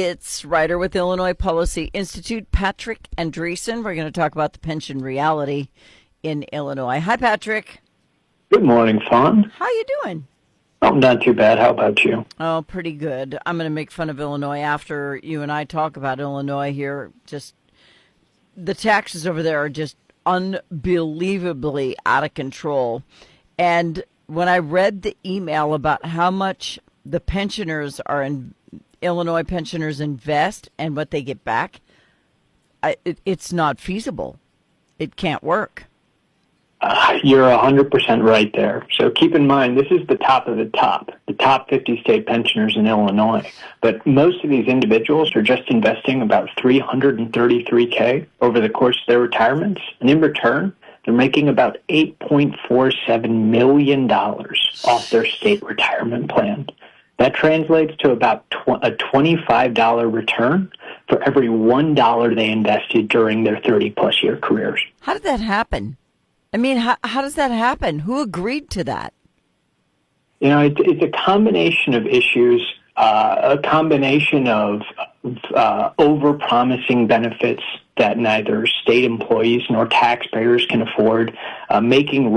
It's writer with Illinois Policy Institute, Patrick Andreessen. We're going to talk about the pension reality in Illinois. Hi, Patrick. Good morning, Fawn. How you doing? Oh, not too bad. How about you? Oh, pretty good. I'm going to make fun of Illinois after you and I talk about Illinois here. Just the taxes over there are just unbelievably out of control. And when I read the email about how much the pensioners are in Illinois pensioners invest and what they get back, it's not feasible. It can't work. You're 100% right there. So keep in mind, this is the top of the top 50 state pensioners in Illinois. But most of these individuals are just investing about $333K over the course of their retirements. And in return, they're making about $8.47 million off their state retirement plan. That translates to about a $25 return for every $1 they invested during their 30-plus year careers. How did that happen? I mean, how does that happen? Who agreed to that? You know, it's a combination of issues, a combination of over-promising benefits that neither state employees nor taxpayers can afford, making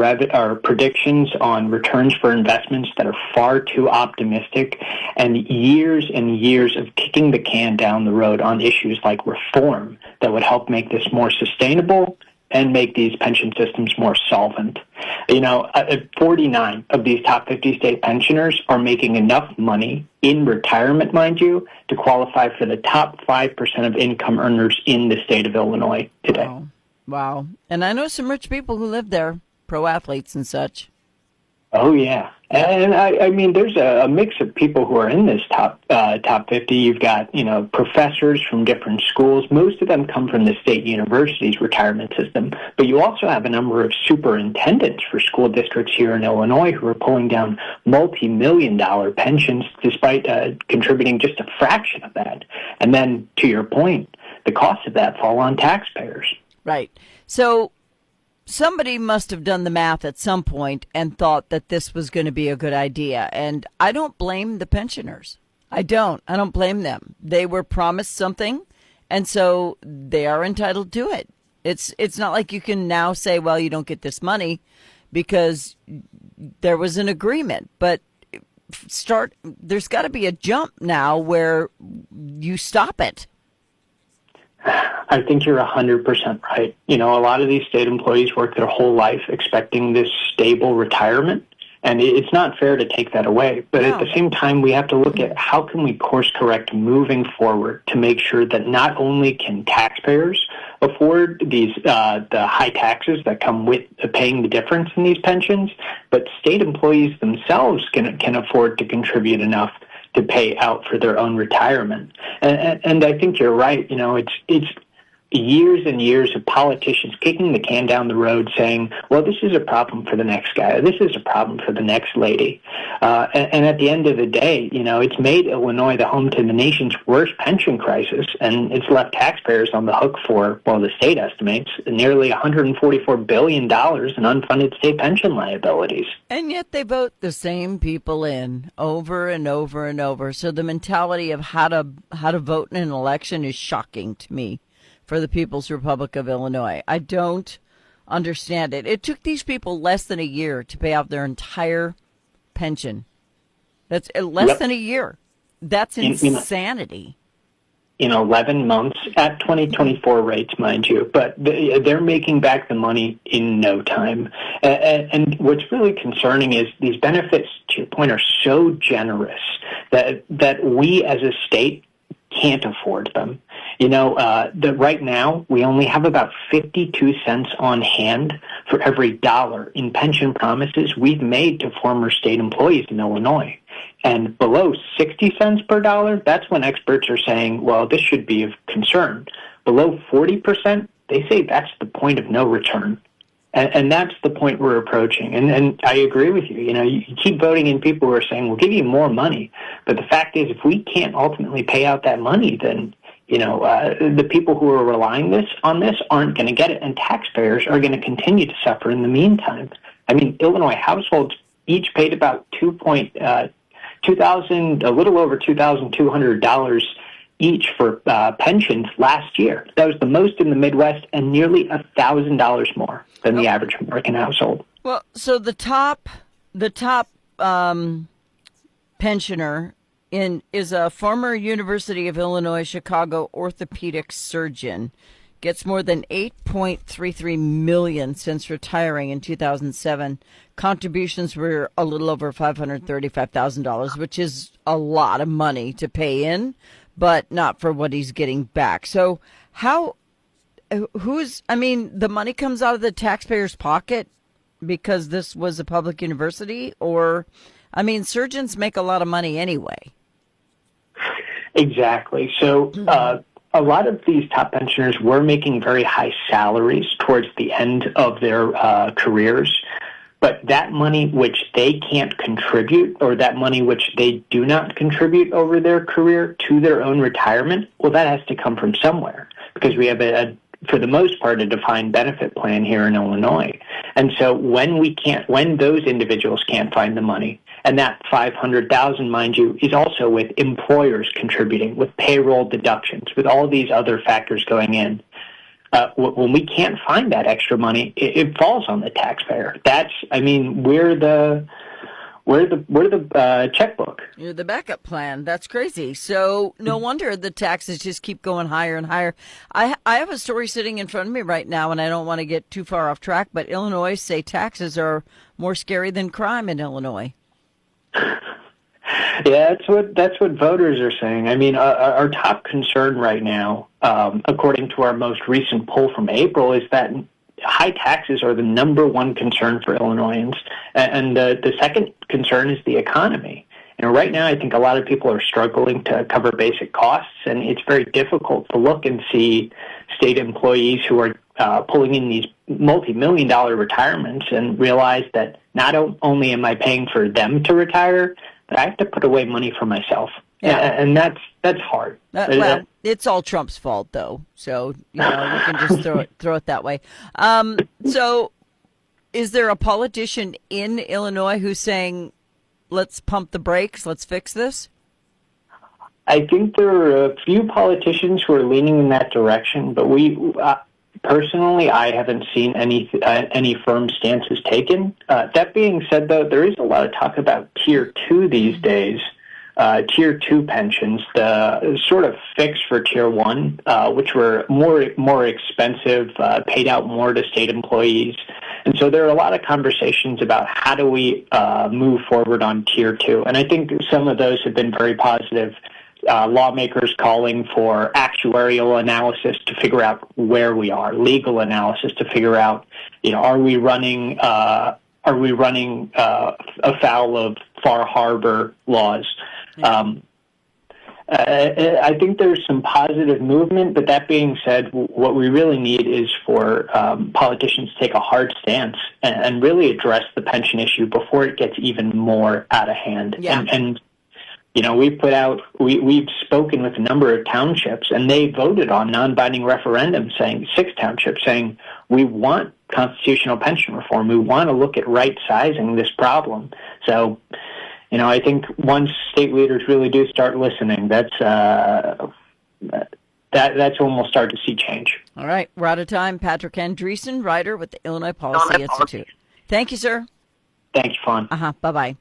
predictions on returns for investments that are far too optimistic, and years of kicking the can down the road on issues like reform that would help make this more sustainable and make these pension systems more solvent. You know, 49 of these top 50 state pensioners are making enough money in retirement, mind you, to qualify for the top 5% of income earners in the state of Illinois today. Wow. And I know some rich people who live there, pro athletes and such. Oh, yeah. And I mean, there's a mix of people who are in this top 50. You've got, you know, professors from different schools. Most of them come from the state university's retirement system. But you also have a number of superintendents for school districts here in Illinois who are pulling down multi-million-dollar pensions despite contributing just a fraction of that. And then, to your point, the cost of that fall on taxpayers. Right. So somebody must have done the math at some point and thought that this was going to be a good idea. And I don't blame the pensioners. I don't blame them. They were promised something, and so they are entitled to it. It's not like you can now say, well, you don't get this money because there was an agreement. But there's got to be a jump now where you stop it. I think you're 100% right. You know, a lot of these state employees work their whole life expecting this stable retirement, and it's not fair to take that away. But at the same time, we have to look at how can we course correct moving forward to make sure that not only can taxpayers afford these the high taxes that come with paying the difference in these pensions, but state employees themselves can afford to contribute enough to pay out for their own retirement. And I think you're right. You know, it's years and years of politicians kicking the can down the road saying, well, this is a problem for the next guy. This is a problem for the next lady. And at the end of the day, you know, it's made Illinois the home to the nation's worst pension crisis, and it's left taxpayers on the hook for, well, the state estimates, nearly $144 billion in unfunded state pension liabilities. And yet they vote the same people in over and over and over. So the mentality of how to vote in an election is shocking to me. For the People's Republic of Illinois. I don't understand it. It took these people less than a year to pay out their entire pension. That's less than a year. That's insanity. In 11 months at 2024 rates, mind you, but they're making back the money in no time. And what's really concerning is these benefits, to your point, are so generous that we as a state can't afford them. You know, right now we only have about 52 cents on hand for every dollar in pension promises we've made to former state employees in Illinois. And below 60 cents per dollar, that's when experts are saying, well, this should be of concern. Below 40%, they say that's the point of no return. And that's the point we're approaching. And I agree with you. You know, you keep voting in people who are saying, we'll give you more money. But the fact is, if we can't ultimately pay out that money, then, you know, the people who are relying on this aren't going to get it. And taxpayers are going to continue to suffer in the meantime. I mean, Illinois households each paid about a little over $2,200 each for pensions last year. That was the most in the Midwest and nearly $1,000 more than the average American household. Well, so the top pensioner is a former University of Illinois Chicago orthopedic surgeon. Gets more than $8.33 million since retiring in 2007. Contributions were a little over $535,000, which is a lot of money to pay in, but not for what he's getting back. So the money comes out of the taxpayer's pocket because this was a public university, or, surgeons make a lot of money anyway. Exactly. So, a lot of these top pensioners were making very high salaries towards the end of their careers, but that money which they can't contribute, or that money which they do not contribute over their career to their own retirement, well, that has to come from somewhere, because we have for the most part, a defined benefit plan here in Illinois. And so when those individuals can't find the money, and that $500,000, mind you, is also with employers contributing, with payroll deductions, with all these other factors going in. When we can't find that extra money, it falls on the taxpayer. We're the checkbook. You're the backup plan. That's crazy. So no wonder the taxes just keep going higher and higher. I have a story sitting in front of me right now, and I don't want to get too far off track, but Illinois say taxes are more scary than crime in Illinois. Yeah, that's what voters are saying. Our top concern right now, according to our most recent poll from April, is that high taxes are the number one concern for Illinoisans, and the second concern is the economy. Right now, I think a lot of people are struggling to cover basic costs, and it's very difficult to look and see state employees who are pulling in these multi-million-dollar retirements and realize that not only am I paying for them to retire, but I have to put away money for myself. Yeah. And that's hard. Well, it's all Trump's fault, though. So, we can just throw it that way. So is there a politician in Illinois who's saying, let's pump the brakes, let's fix this? I think there are a few politicians who are leaning in that direction, but personally, I haven't seen any firm stances taken. That being said, though, there is a lot of talk about Tier 2 these days. Tier 2 pensions, the sort of fix for Tier 1, which were more expensive, paid out more to state employees. And so there are a lot of conversations about how do we move forward on Tier 2. And I think some of those have been very positive. Lawmakers calling for actuarial analysis to figure out where we are, legal analysis to figure out, are we running afoul of Far Harbor laws? I think there's some positive movement, but that being said, what we really need is for politicians to take a hard stance and really address the pension issue before it gets even more out of hand. Yeah. And we've spoken with a number of townships, and they voted on non-binding referendums, 6 townships, saying we want constitutional pension reform. We want to look at right-sizing this problem. So, I think once state leaders really do start listening, that's when we'll start to see change. All right. We're out of time. Patrick Andreessen, writer with the Illinois Policy Institute. Thank you, sir. Thank you, Fawn. Bye-bye.